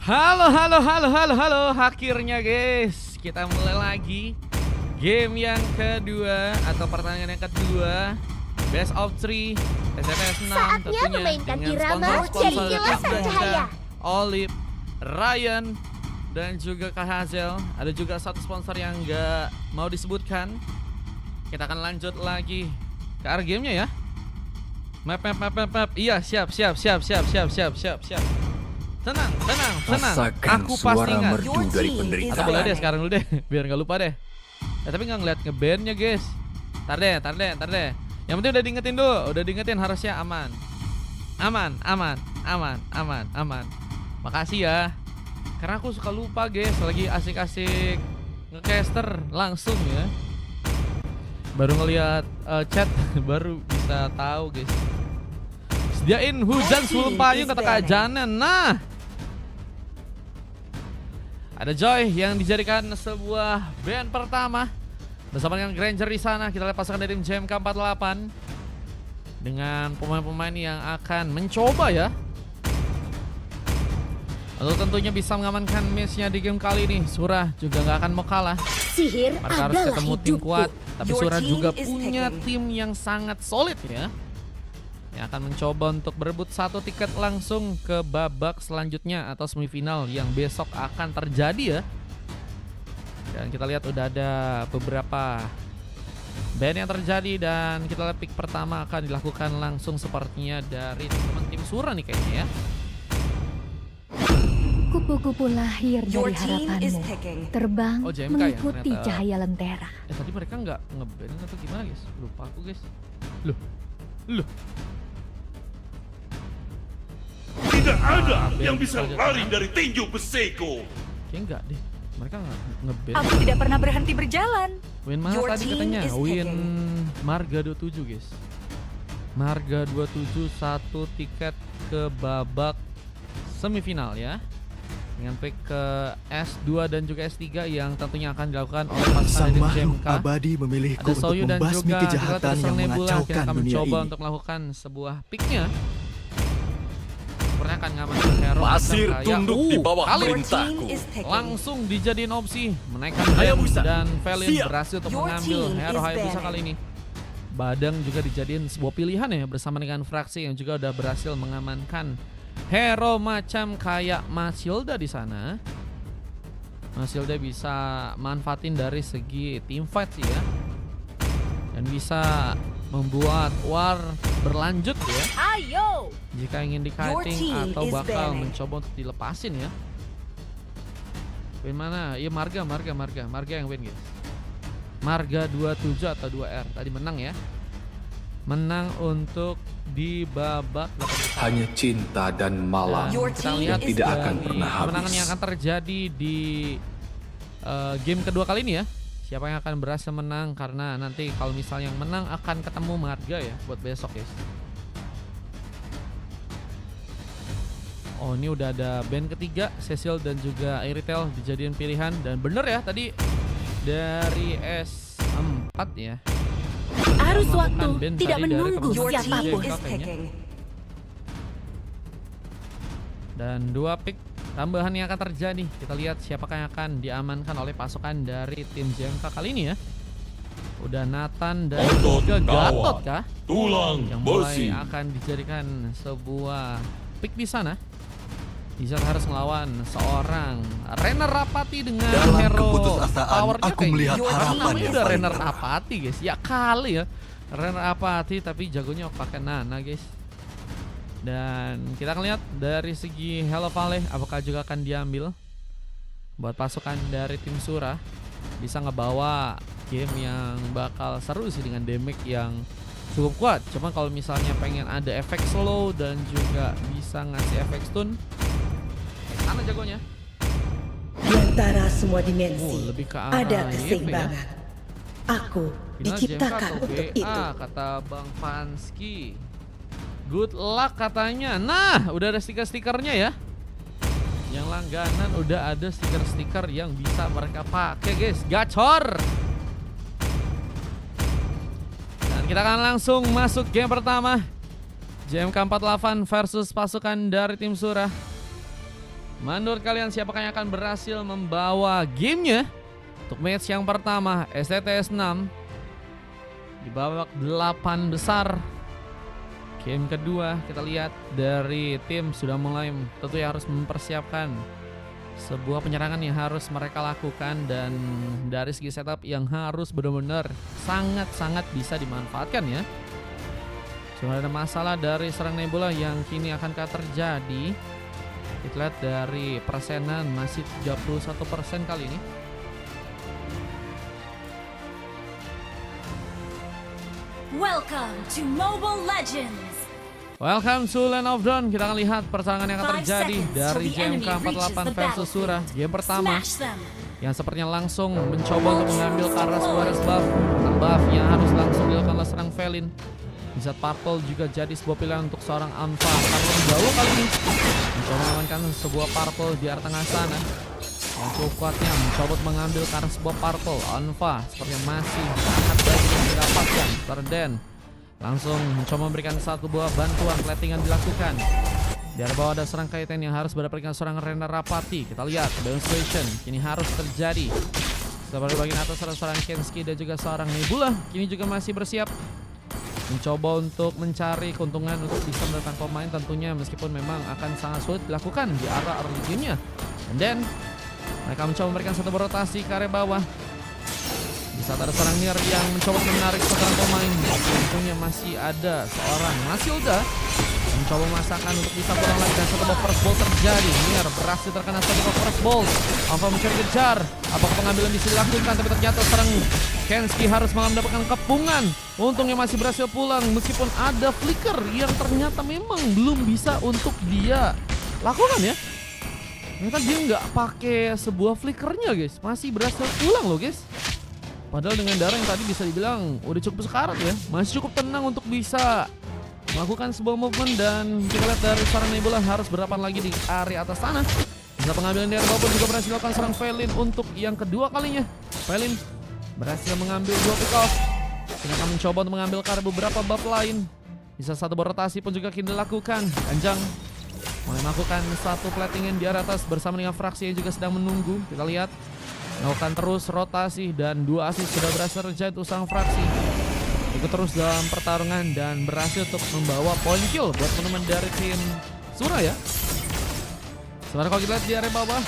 Halo, halo, halo, halo, halo. Akhirnya guys, kita mulai lagi game yang kedua atau pertandingan yang kedua, Best of 3 SFS 6. Saatnya tentunya memainkan dengan irama dari kilasan cahaya. Olive, Ryan, dan juga Kak Hazel. Ada juga satu sponsor yang nggak mau disebutkan. Kita akan lanjut lagi ke arah gamenya ya. Map. Iya, siap. Tenang. Rasakan Aku pasti suara ingat. merdu dari penderitaan. Atau boleh deh sekarang dulu deh, biar nggak lupa deh. Tapi nggak ngeliat ngebandnya guys. Tar deh. Yang penting udah diingetin dulu, harusnya aman. Aman. Makasih ya. Karena aku suka lupa guys, lagi asik-asik ngecaster langsung ya. Baru ngeliat chat, baru bisa tahu guys. Sediain hujan sebelum payung kata Kak Janan. Nah, ada Joy yang dijadikan sebuah band pertama bersama dengan Granger di sana. Kita lihat pasangan dari tim JMK 48 dengan pemain-pemain yang akan mencoba ya untuk tentunya bisa mengamankan matchnya di game kali ini. Surah juga nggak akan mau kalah. Sihir Mereka harus adalah ketemu tim hidupku. kuat, tapi Your Surah team juga is punya taking. tim yang sangat solid ya, yang akan mencoba untuk berebut satu tiket langsung ke babak selanjutnya atau semifinal yang besok akan terjadi ya. Dan kita lihat udah ada beberapa band yang terjadi, dan kita lihat pick pertama akan dilakukan langsung sepertinya dari teman tim Surah nih kayaknya ya. Kupu-kupu lahir Your dari team is harapanmu, taking. terbang Oh, JMK ya, mengikuti ternyata. cahaya lentera. Tadi mereka nggak ngeband atau gimana guys? Lupa aku guys. Loh. Tidak ada band yang bisa saja lari kan? dari tinju beseko. Kayaknya enggak deh. Mereka nggak ngeband. Aku tidak pernah berhenti berjalan. Win mana Your tadi team katanya? is Win taking. Marga 27 guys. Marga 27 satu tiket ke babak semifinal ya. Dengan pick ke S2 dan juga S3 yang tentunya akan dilakukan oleh pasukan Sang dari makhluk JMK. abadi memilihku Ada untuk Soyu dan membasmi juga kejahatan yang Nebula. Kita mengacaukan akan dunia mencoba ini. untuk melakukan sebuah picknya. Sepertinya akan ngamanin hero Pasir macam kayak, tunduk di bawah kali Your perintahku. team is taking. langsung dijadiin opsi menaikkan Hayabusa. dan Valiant Siap. berhasil untuk Your mengambil team hero is Hayabusa banning. kali ini. Badang juga dijadiin sebuah pilihan ya bersama dengan fraksi yang juga udah berhasil mengamankan hero macam kayak Masilda di sana. Masilda bisa manfaatin dari segi team fight sih ya, dan bisa membuat war berlanjut ya Ayo. jika ingin di Your kiting team atau is bakal banning. mencoba untuk dilepasin ya. Win mana? Ya Marga yang win guys. Marga 27 atau 2R tadi menang ya. Menang untuk di babak 8 besar. Hanya cinta dan malam Dan Your kita team lihat is tidak akan dari pernah kemenangan habis. yang akan terjadi di game kedua kali ini ya. Siapa yang akan berhasil menang, karena nanti kalau misalnya yang menang akan ketemu Marga ya buat besok guys. Oh, ini udah ada band ketiga, Cecil dan juga Airitel dijadiin pilihan, dan bener ya tadi dari S4 ya. Arus Melakukan waktu band tidak tadi dari menunggu teman-teman Your team siapapun. is kayaknya. taking. Dan 2 pick tambahan yang akan terjadi. Kita lihat siapakah yang akan diamankan oleh pasukan dari tim JMK kali ini ya. Udah Nathan dan Otot juga kawat. Gatot kah Tulang yang besi. mulai akan dijadikan sebuah pick di sana. Bisa harus melawan seorang Renner Rapati dengan Dalam hero keputusasaan, powernya aku kayak melihat gitu. harapan Namanya yang udah paling Renner terang. Rapati guys. Ya kali ya Renner Rapati, tapi jagonya pakai Nana guys. Dan kita akan lihat dari segi Hello Valley apakah juga akan diambil buat pasukan dari tim Surah. Bisa ngebawa game yang bakal seru sih dengan damage yang cukup kuat. Cuma kalau misalnya pengen ada efek slow dan juga bisa ngasih efek stun, mana jagonya? Di antara semua dimensi Lebih ke arah ada YP ya. keseimbangan. Aku Final diciptakan JMK atau untuk BA, itu. kata Bang Fanski. Good luck katanya. Nah, udah ada stiker-stikernya ya. Yang langganan udah ada stiker-stiker yang bisa mereka pakai guys. Gacor. Dan kita akan langsung masuk game pertama. JMK 48 versus pasukan dari tim Surah. Menurut kalian siapakah yang akan berhasil membawa gamenya? Untuk match yang pertama, STTS 6 di babak 8 besar. Game kedua kita lihat dari tim sudah mulai tentunya harus mempersiapkan sebuah penyerangan yang harus mereka lakukan, dan dari segi setup yang harus benar-benar sangat-sangat bisa dimanfaatkan ya. Cuma ada masalah dari serang Nebula yang kini akankah terjadi. Kita lihat dari persenan masih 31% kali ini. Welcome to Mobile Legends. Welcome to Land of Dawn. Kita akan lihat pertarungan yang akan 5 terjadi seconds dari till the JMK enemy reaches 48 the versus Sura. battlefield. Game pertama Smash them. yang sepertinya langsung mencoba untuk mengambil Karas Wares buff. Buff yang harus langsung dilakukan oleh serang Felin. Di saat Purple juga jadi sebuah pilihan untuk seorang Anfa. Karena jauh kali ini mencoba mengamankan sebuah Purple di arah tengah sana. Yang cukup kuatnya mencoba untuk mengambil karena sebuah Purple. Anfa sepertinya masih sangat baik yang didapatkan. Terden langsung mencoba memberikan satu buah bantuan platingan dilakukan. Di arah bawah ada serang Kaiten yang harus berhadapan dengan seorang Rena Rapati. Kita lihat demonstration kini harus terjadi. Seperti bagian atas ada seorang Kenski dan juga seorang Nebula. Kini juga masih bersiap mencoba untuk mencari keuntungan untuk bisa mendapatkan pemain tentunya, meskipun memang akan sangat sulit dilakukan di arah early game-nya. And then mereka mencoba memberikan satu rotasi ke area bawah. Di saat ada seorang Nier yang mencoba menarik seorang pemain, tentunya masih ada seorang Masilda mencoba memasakkan untuk bisa pulang lagi, dan satu first ball terjadi. Nier berhasil terkena satu first ball. Alpha mencari kejar. Apakah pengambilan bisa dilakukan? Tapi ternyata serang Kenski harus malah mendapatkan kepungan. Untungnya masih berhasil pulang meskipun ada flicker yang ternyata memang belum bisa untuk dia lakukan ya. Ternyata dia nggak pakai sebuah flickernya guys, masih berhasil pulang loh guys. Padahal dengan darah yang tadi bisa dibilang udah cukup sekarat ya, masih cukup tenang untuk bisa melakukan sebuah movement. Dan kita lihat dari seorang Nebula harus berhadapan lagi di area atas sana. Bisa pengambilan dari bawah juga berhasil dilakukan seorang Felin untuk yang kedua kalinya. Felin berhasil mengambil dua pick off. Kita akan mencoba untuk mengambil karena beberapa buff lain. Bisa satu rotasi pun juga kini dilakukan. Kanjang mulai melakukan satu platingan di area atas bersama dengan fraksi yang juga sedang menunggu. Kita lihat melakukan terus rotasi dan dua assist sudah berhasil terjadi untuk sang fraksi. Ikut terus dalam pertarungan dan berhasil untuk membawa poin kill buat teman-teman dari tim Sura ya. Sementara kalau kita lihat di area bawah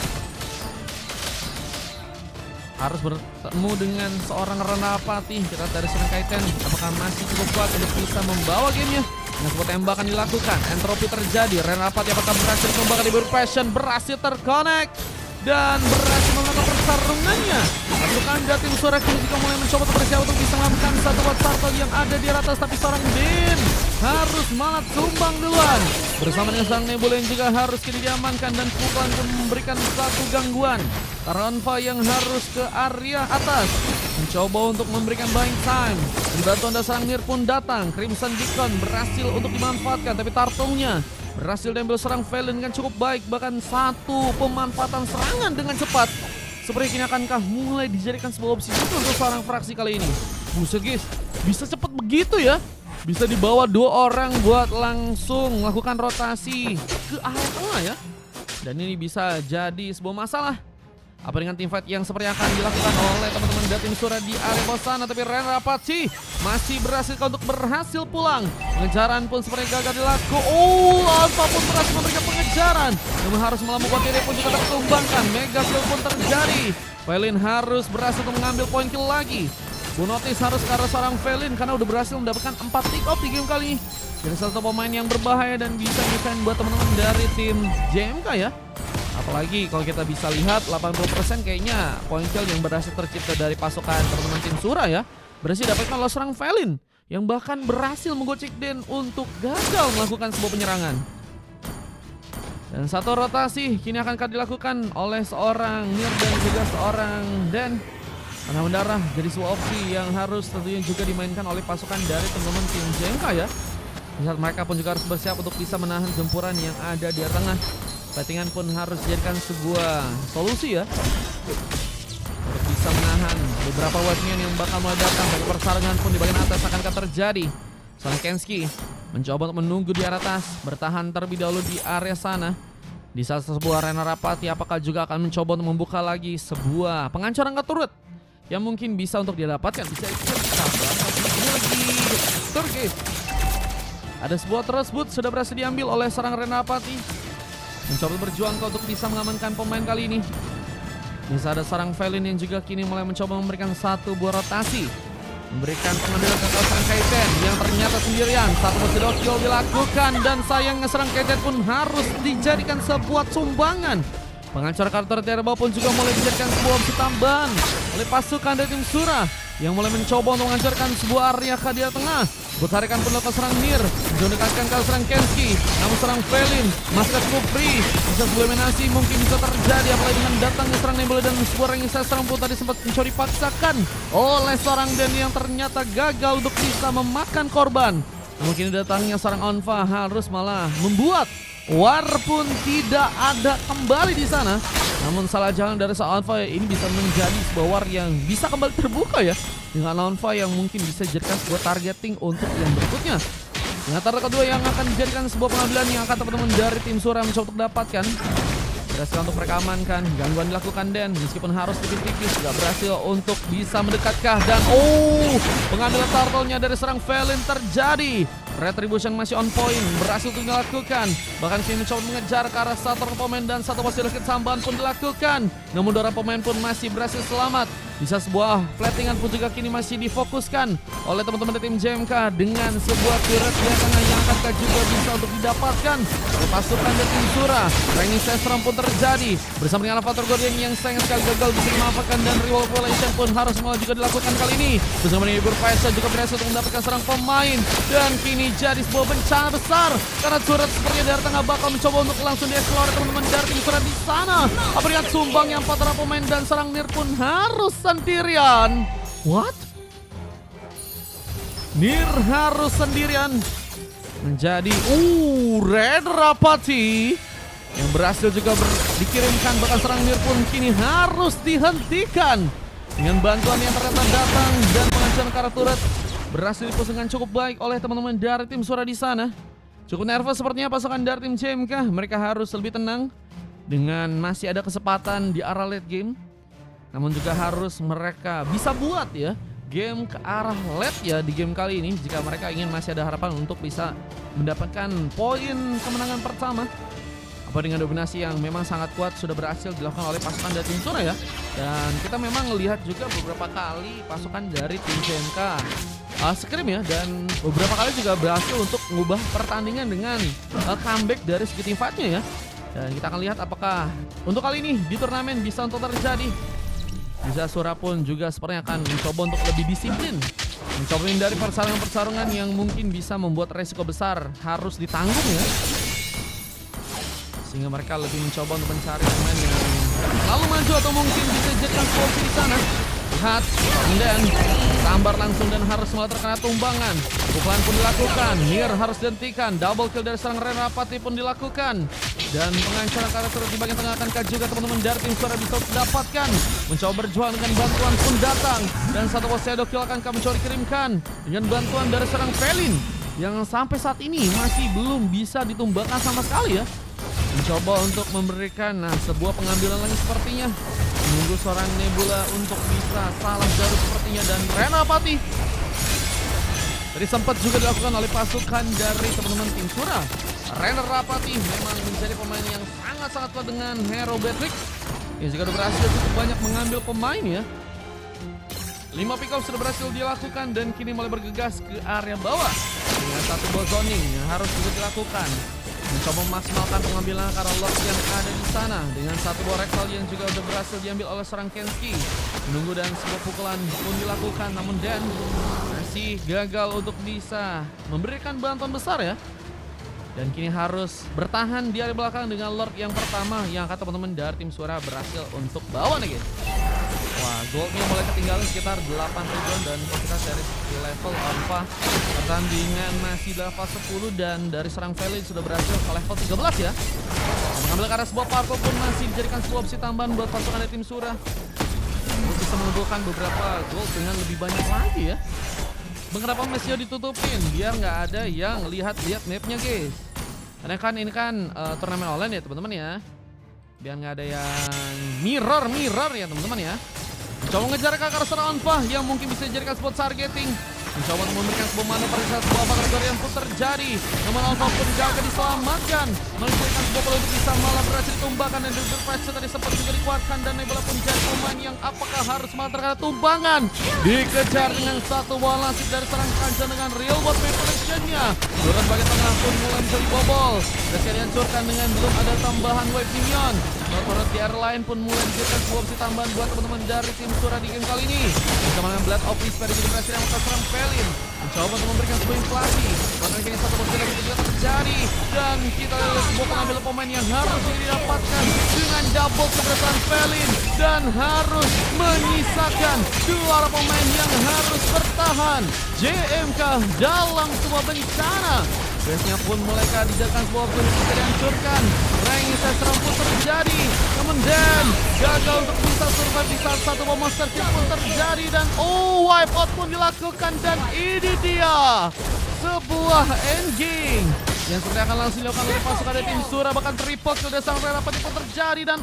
harus bertemu dengan seorang Renapati. Kita dari serang Kaiten, apakah masih cukup kuat untuk bisa membawa gamenya? Dengan sebuah tembakan dilakukan, entropi terjadi. Renapati apakah berhasil kembali di passion, berhasil terconnect dan berhasil memenangkan pertarungannya. Pasukan dari tim Sura kini juga mulai mencoba bersiap untuk bisa melakukan satu buat turtle yang ada di atas, tapi seorang Din harus malah tumbang duluan. Bersama dengan sang Nebula yang juga harus kini diamankan, dan pukulan pun memberikan satu gangguan. Taranfa yang harus ke area atas mencoba untuk memberikan buying time. Dibantu ada sang Nier pun datang. Crimson Beacon berhasil untuk dimanfaatkan, tapi Tartungnya berhasil diambil serang Valen dengan cukup baik. Bahkan satu pemanfaatan serangan dengan cepat. Seperti ini akankah mulai dijadikan sebuah opsi untuk seorang fraksi kali ini. Buset guys, bisa cepat begitu ya. Bisa dibawa dua orang buat langsung melakukan rotasi ke area tengah ya. Dan ini bisa jadi sebuah masalah. Apa dengan tim fight yang seperti akan dilakukan oleh teman-teman dari tim Sura di area bawah sana. Tapi Ren Rapati masih berhasil untuk berhasil pulang. Pengejaran pun seperti gagal dilakukan. Alpha pun berhasil memberikan pengejaran. Namun harus melakukan diri pun juga tertumbangkan. Mega kill pun terjadi. Felin harus berhasil untuk mengambil poin kill lagi. Bunotis harus ke arah seorang Felin karena udah berhasil mendapatkan 4 pick off di game kali ini. Jadi salah satu pemain yang berbahaya dan bisa defend buat teman-teman dari tim JMK ya. Apalagi kalau kita bisa lihat 80% kayaknya poin kill yang berhasil tercipta dari pasukan teman-teman tim Sura ya. Berhasil dapatkan oleh seorang Felin yang bahkan berhasil menggocek Den untuk gagal melakukan sebuah penyerangan. Dan satu rotasi kini akan dilakukan oleh seorang Nier dan juga seorang Den. Karena mendarah jadi sebuah opsi yang harus tentunya juga dimainkan oleh pasukan dari teman-teman tim JMK ya. Di saat mereka pun juga harus bersiap untuk bisa menahan gempuran yang ada di tengah. Platingan pun harus dijadikan sebuah solusi ya, untuk bisa menahan beberapa wave-nya yang bakal mulai datang. Dari persaringan pun di bagian atas akan terjadi. Seorang Kenski mencoba untuk menunggu di atas, bertahan terlebih dahulu di area sana. Di saat sebuah arena rapati, apakah juga akan mencoba untuk membuka lagi sebuah pengancar angka turret yang mungkin bisa untuk dia dapatkan? Bisa ini lagi Turki. Ada sebuah tersebut sudah berhasil diambil oleh seorang arena rapati. Mencoba berjuang untuk bisa mengamankan pemain kali ini. Bisa ada seorang Felin yang juga kini mulai mencoba memberikan satu buah rotasi, memberikan pengambilan ke serang Kaiten yang ternyata sendirian. Satu posisi kill dilakukan dan sayangnya serang Kaiten pun harus dijadikan sebuah sumbangan. Pengancar karakter Terba pun juga mulai dijadikan sebuah opsi tambahan oleh pasukan dari tim Surah yang mulai mencoba untuk menghancurkan sebuah area Kadia tengah. Bertarikan pun dilakukan serang Nir, mendekatkan ke serang Kenski, namun serang Felin masih cukup free. Bisa sebuah eliminasi mungkin bisa terjadi apalagi dengan datangnya serang Nebula dan sebuah rangisa serang pun tadi sempat mencuri paksakan oleh seorang Den yang ternyata gagal untuk bisa memakan korban. Mungkin datangnya serang Onfa harus malah membuat War pun tidak ada kembali di sana. Namun salah jalan dari seorang Onfa ini bisa menjadi sebuah War yang bisa kembali terbuka ya, dengan Onfa yang mungkin bisa dijadikan sebuah targeting untuk yang berikutnya. Dengan target kedua yang akan dijadikan sebuah pengambilan yang akan teman-teman dari tim Surah mencoba untuk dapatkan. Berhasil untuk mereka amankan, gangguan dilakukan Dan meskipun harus tipis-tipis, gak berhasil untuk bisa mendekatkah. Dan pengambilan turtle-nya dari serang Felin terjadi. Retribution masih on point, berhasil untuk dilakukan. Bahkan kini mencoba mengejar ke arah satu pemain dan satu posisi tambahan pun dilakukan. Namun dua pemain pun masih berhasil selamat. Bisa sebuah platingan pun juga kini masih difokuskan oleh teman-teman dari tim JMK dengan sebuah turret di tengah yang akan juga bisa untuk didapatkan oleh pasukan dari tim Surah. Training session pun terjadi bersama dengan Avatar Guardian yang sayang sekali gagal bisa dimanfaatkan dan reward violation pun harus malah juga dilakukan kali ini. Bersama dengan Ibur Faisal juga berhasil untuk mendapatkan serang pemain dan kini jadi sebuah bencana besar karena turret sepertinya dari tengah bakal mencoba untuk langsung dieksplor teman-teman dari tim Surah di sana. Apalagi sumbang yang 4 pemain dan serang Nir pun harus sendirian. What? Nir harus sendirian menjadi Red Rapati yang berhasil juga dikirimkan, bahkan serang Nir pun kini harus dihentikan dengan bantuan yang ternyata datang dan pengancam karakter turret berhasil dipusingkan cukup baik oleh teman-teman dari tim Surah di sana. Cukup nervous sepertinya pasukan dari tim JMK. Mereka harus lebih tenang dengan masih ada kesempatan di arah late game. Namun juga harus mereka bisa buat ya game ke arah late ya di game kali ini jika mereka ingin masih ada harapan untuk bisa mendapatkan poin kemenangan pertama. Apa dengan dominasi yang memang sangat kuat sudah berhasil dilakukan oleh pasukan dari tim Surah ya. Dan kita memang melihat juga beberapa kali pasukan dari tim JMK scrim ya, dan beberapa kali juga berhasil untuk mengubah pertandingan dengan comeback dari segi tim fight-nya ya. Dan kita akan lihat apakah untuk kali ini di turnamen bisa untuk terjadi. Bisa Surah pun juga sepertinya akan mencoba untuk lebih disiplin, mencoba menghindari persaingan-persaingan yang mungkin bisa membuat resiko besar harus ditanggung ya, sehingga mereka lebih mencoba untuk mencari pemain yang lalu maju atau mungkin bisa jadikan posisi di sana. Lihat, dan sambar langsung dan harus malah terkena tumbangan. Pukulan pun dilakukan, Nir harus dihentikan, double kill dari serang Ren Rapati pun dilakukan. Dan pengancaran karakter di bagian tengah akan juga teman-teman dari tim Surah bisa dapatkan. Mencoba berjuang dengan bantuan pun datang. Dan satu shadow kill akan kami mencoba dikirimkan dengan bantuan dari serang Felin yang sampai saat ini masih belum bisa ditumbangkan sama sekali ya. Mencoba untuk memberikan sebuah pengambilan lagi sepertinya. Menunggu seorang Nebula untuk bisa salah jauh sepertinya, dan Ren Rapati tadi sempat juga dilakukan oleh pasukan dari teman-teman tim Surah. Ren Rapati memang menjadi pemain yang sangat-sangat kuat dengan hero Patrick yang juga berhasil cukup banyak mengambil pemain ya. 5 pick up sudah berhasil dilakukan dan kini mulai bergegas ke area bawah dengan satu ball zoning yang harus juga dilakukan. Mencoba memaksimalkan pengambilan karena Lord yang ada di sana dengan satu buah rektal yang juga sudah berhasil diambil oleh serang Kenski. Menunggu dan sebuah pukulan pun dilakukan, namun Dan masih gagal untuk bisa memberikan bantuan besar ya. Dan kini harus bertahan di area belakang dengan Lord yang pertama yang kata teman-teman dari tim Surah berhasil untuk bawa nih guys. Wah, goldnya mulai ketinggalan sekitar 8 ribuan dan kita dari level alpha pertandingan masih level 10 dan dari serang Felin sudah berhasil ke level 13 ya. Mengambil karena sebuah parkour pun masih dijadikan sebuah opsi tambahan buat pasukan dari tim Surah untuk bisa mengumpulkan beberapa gold dengan lebih banyak lagi ya. Kenapa Mesio ditutupin? Biar nggak ada yang lihat-lihat mapnya guys. Karena kan ini kan turnamen online ya teman-teman ya. Biar nggak ada yang mirror ya teman-teman ya. Mencoba mengejar kakak serangan Anfa yang mungkin bisa dijadikan spot targeting. Mencoba untuk memberikan sebuah manuver pada saat sebuah faktor yang pun terjadi. Namun Alpha pun jaga diselamatkan. Meluncurkan sebuah peluru bisa malah berhasil ditumbangkan dan Dr. Pressure tadi sempat juga dikuatkan dan Nebula pun jadi pemain yang apakah harus malah terkena tumbangan. Dikejar dengan satu bola langsung dari serang kancah dengan real world manipulation-nya. Turun bagian tengah pun mulai bisa dibobol. Berhasil dihancurkan dengan belum ada tambahan wave minion. Turret di airline pun mulai diberikan sebuah opsi tambahan buat teman-teman dari tim Sura di game kali ini. Bersama dengan Blade of Whisper jadi berhasil yang akan serang Felin. Mencoba untuk memberikan sebuah inflasi. Bahkan kayaknya satu posisi lagi juga terjadi. Dan kita lihat sebuah pengambil pemain yang harus didapatkan dengan double keberatan Felin. Dan harus menyisakan dua pemain yang harus bertahan. JMK dalam sebuah bencana. Base-nya pun mulai dijadikan sebuah opsi bisa dihancurkan. Rank serang pun terjadi. Namun Dan gagal untuk bisa survive di saat satu bom monster kill pun terjadi. Dan wipe out pun dilakukan. Dan ini dia sebuah endgame yang seperti akan langsung dilakukan oleh pasukan dari tim Sura. Bahkan triple sudah sampai rapat pun terjadi. Dan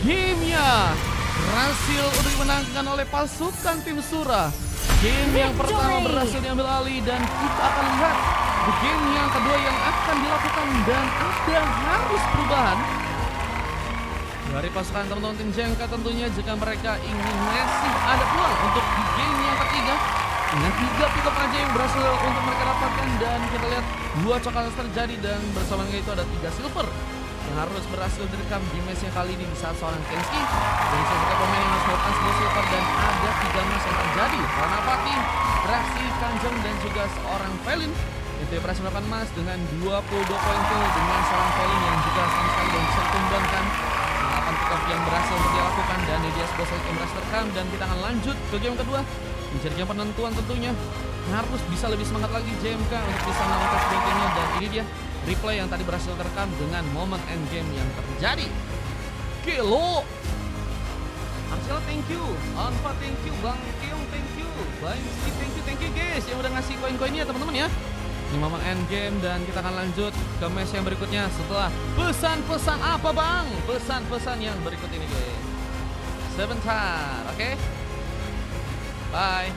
gamenya berhasil untuk dimenangkan oleh pasukan tim Sura. Game yang pertama berhasil diambil alih dan kita akan lihat di game yang kedua yang akan dilakukan dan ada harus perubahan dari pasukan teman-teman tim JMK tentunya jika mereka ingin masih ada peluang untuk di game yang ketiga dengan 3 pick up aja yang berhasil untuk mereka dapatkan dan kita lihat 2 coklat terjadi dan bersamaan itu ada 3 silver yang harus berhasil direkam di match yang kali ini di saat seorang Kenski dari satu pemain yang harus melakukan 10 silver dan ada 3 match yang terjadi Ranapati, Reaksi, Kanjeng dan juga seorang Felin itu berhasil melakukan emas dengan 22 poin kill dengan seorang Felin yang juga sama sekali yang bisa ditumbangkan 8 pick up yang berhasil untuk dilakukan dan ini dia sebuah yang berhasil terekam dan kita akan lanjut ke game kedua mencari game penentuan tentunya harus bisa lebih semangat lagi JMK untuk bisa melakukan sebuah gamenya dan ini dia replay yang tadi berhasil terekam dengan momen endgame yang terjadi. Kilo Arcel thank you, Anfa thank you, Bang Kiung thank you, Bang Ski thank you guys yang udah ngasih koin-koinnya teman-teman ya. Ini momen endgame dan kita akan lanjut ke match yang berikutnya setelah pesan-pesan apa Bang? Pesan-pesan yang berikut ini guys. Sebentar, oke? Bye.